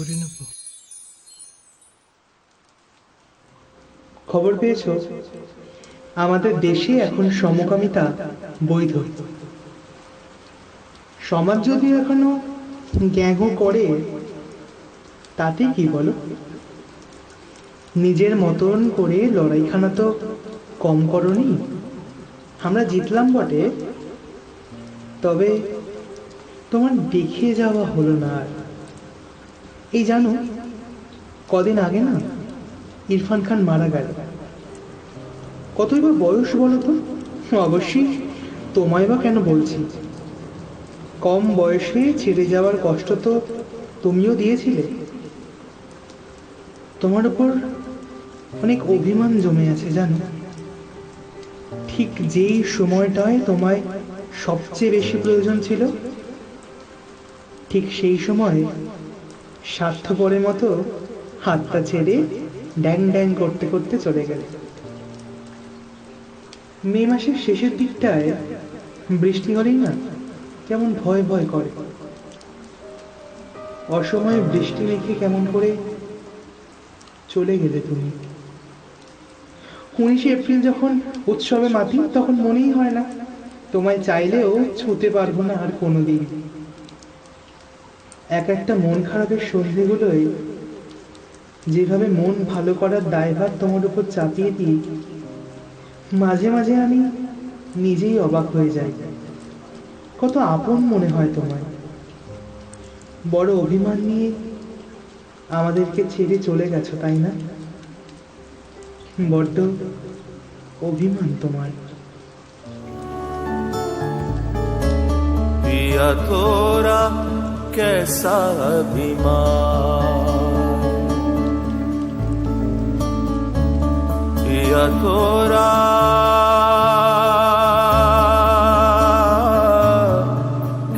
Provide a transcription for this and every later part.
করে নেব। খবর পেয়েছ, আমাদের দেশে এখন সমকামিতা বৈধ। সমাজ যদি এখনো গ্যাগো করে, তাতে কি বলো? নিজের মতন করে লড়াইখানা তো কম করনি। আমরা জিতলাম বটে, তবে তোমার দেখে যাওয়া হলো না আর। এই জানো, কদিন আগে না ইরফান খান মারা গেল। কতই বা বয়স বলো তো? অবশ্যই তোমায় বা কেন বলছি, কম বয়সে ছেড়ে যাওয়ার কষ্ট তো তুমিও দিয়েছিলে। তোমার উপর অনেক অভিমান জমে আছে জানো। ঠিক যেই সময়টায় তোমায় সবচেয়ে বেশি প্রয়োজন ছিল, ঠিক সেই সময় স্বার্থপরের মতো হাতটা ছেড়ে ড্যাং ড্যাং করতে করতে চলে গেলে। মে মাসের শেষের দিকটায় বৃষ্টি হলেই না কেমন ভয় ভয় করে। অসময়ে বৃষ্টি মেখে কেমন করে চলে গেলে তুমি। 19শে এপ্রিল যখন উৎসবে মাতি, তখন মনেই হয় না তোমায় চাইলেও ছুঁতে পারবো না আর কোনোদিন। এক একটা মন খারাপের সন্ধ্যেগুলোয় যেভাবে মন ভালো করার দায়ভার তোমার উপর চাপিয়ে দিই, মাঝে মাঝে আমি নিজেই অবাক হয়ে যাই। কত আপন মনে হয় তোমায়। বড় অভিমান নিয়ে আমাদেরকে ছেড়ে চলে গেছো, তাই না? বড্ড অভিমান তোমার। पिया तोरा कैसा अभिमान, पिया तोरा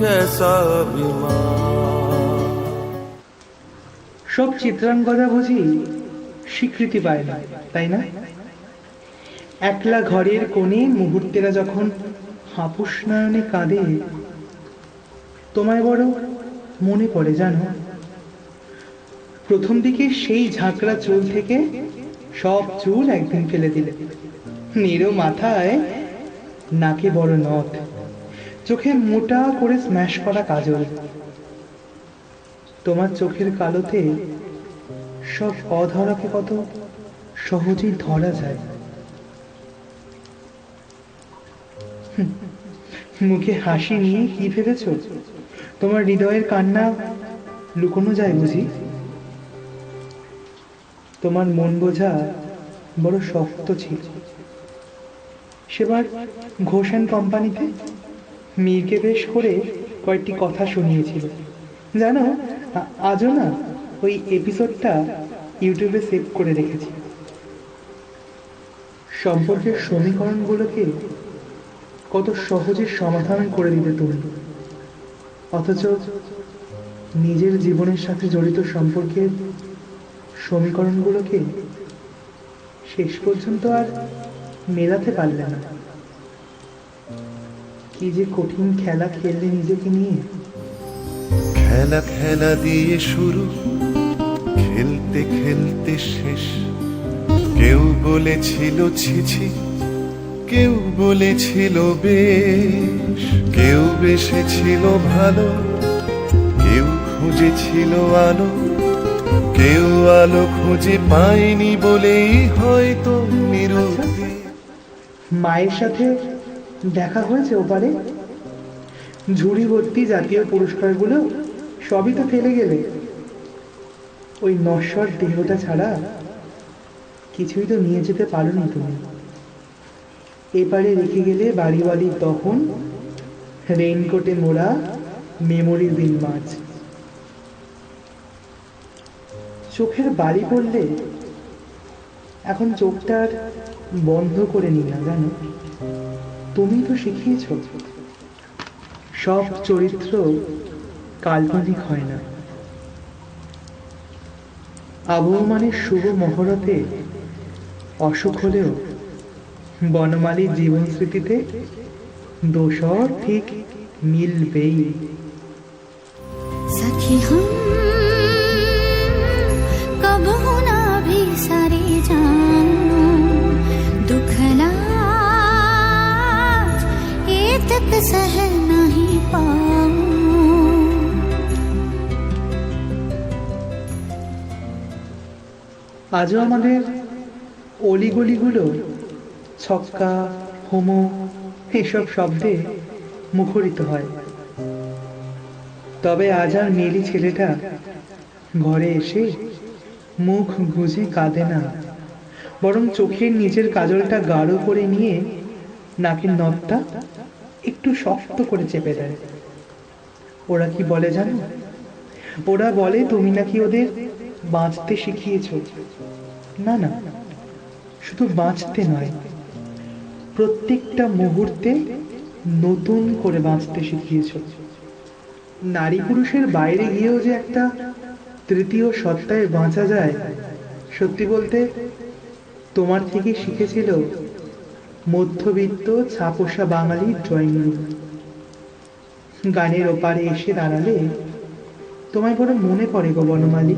कैसा अभिमान। সব চিত্রাঙ্গদা বুঝি স্বীকৃতি পায় না, তাই না? একলা ঘরের কোণে মুহূর্তেরা যখন হাপুস নয়নে কাঁদে, তোমায় বড় মনে পড়ে জানো। প্রথম দিকে সেই ঝাঁকড়া চুল থেকে সব চুল একদিন ফেলে দিলে। নিরো মাথায় নাকে বড় নথ, চোখে মোটা করে স্ম্যাশ করা কাজল। তোমার চোখের কালোতে সব অধরাকে কত সহজেই ধরা যায়। মুখে হাসি নিয়ে কি ভেবেছ? তোমার হৃদয়ের কান্না লুকোনো যায় বুঝি? তোমার মন বোঝা বড় শক্ত ছিল। সেবার ঘোষ অ্যান্ড কোম্পানিতে মীরকে বেশ করে কয়েকটি কথা শুনিয়েছিল জানো। আজও না ওই এপিসোডটা ইউটিউবে সেভ করে রেখেছি। সম্পর্কের সমীকরণগুলোকে কত সহজে সমাধান করে দিতে তুমি, অথচ নিজের জীবনের সাথে জড়িত সম্পর্কের সমীকরণগুলোকে শেষ পর্যন্ত আর মেলাতে পারলে না। কি যে কঠিন খেলা খেললে নিজেকে নিয়ে। খেলা খেলা দিয়ে শুরু, খেলতে খেলতে শেষ। কেউ বলেছিল ছিছি, কেউ বলেছিল বেশ। কেউ বেসেছিল ভালো, কেউ খুঁজেছিল আলো। কেউ আলো খুঁজে পায়নি বলেই হয়তো নিরুক্তি। মায়ের সাথে দেখা হয়েছে ওপারে? ঝুড়ি ভর্তি জাতীয় পুরস্কারগুলো সবই তো ফেলে গেলে। ওই নশ্বর দেহটা ছাড়া কিছুই তো নিয়ে যেতে পারোনি তুমি। এপারে রেখে গেলে বাড়িওয়ালির দহন, রেইনকোটে মোড়া মেমোরি বিল মাছ। চোখের বাড়ি পড়লে এখন চোখটা আর বন্ধ করে নি না জানো। তুমি তো শিখিয়েছ সব চরিত্র কাল্পনিক হয় না। আবহমানের শুভ মহরতে অসুখ হলেও বনমালীর জীবন স্মৃতিতে দোসর ঠিক মিলবেই। सखी हम আজও আমাদের অলিগলিগুলো ছক্কা, হোমো এসব শব্দে মুখরিত হয়। তবে আজ আর মেলি ছেলেটা ঘরে এসে মুখ গুজে কাঁদে না, বরং চোখের নিচের কাজলটা গাঢ় করে নিয়ে নাকের নখটা একটু শক্ত করে চেপে দেয়। ওরা কি বলে জানো? ওরা বলে তুমি নাকি ওদের বাঁচতে শিখিয়েছ। না না, শুধু বাঁচতে নয়, প্রত্যেকটা মুহূর্তে নতুন করে বাঁচতে শিখিয়েছ। নারী পুরুষের বাইরে গিয়েও যে একটা তৃতীয় সত্তায় বাঁচা যায়, সত্যি বলতে তোমার থেকে শিখেছিল মধ্যবিত্ত ছাপোষা বাঙালির ড্রয়িং রুম। গানের ওপারে এসে দাঁড়ালে তোমায় বড় মনে পড়ে গো বনমালী।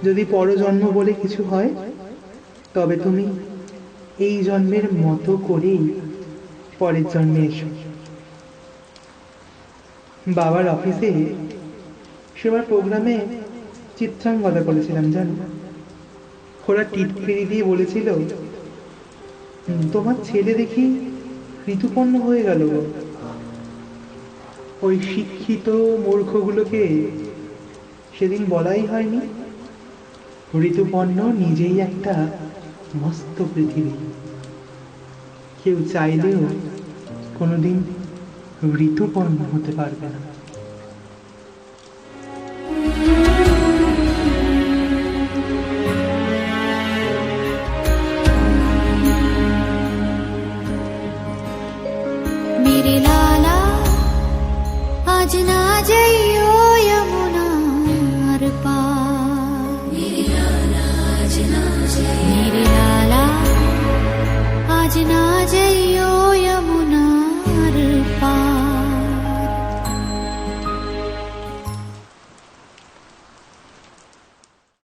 যদি পরজন্ম বলে কিছু হয়, তবে তুমি এই জন্মের মতো করেই পরের জন্মে এসো। বাবার অফিসে সেবার প্রোগ্রামে চিত্রাঙ্গদা করেছিলাম জানো। ওরা টিটকিরি দিয়ে বলেছিল, তোমার ছেলে দেখি ঋতুপর্ণ হয়ে গেল গো। ওই শিক্ষিত মূর্খগুলোকে সেদিন বলাই হয়নি ঋতুপর্ণ নিজেই একটা মস্ত পৃথিবী, কেউ চাইলেও কোনোদিন ঋতুপর্ণ হতে পারবে না। मेरे लाला आज ना जाइए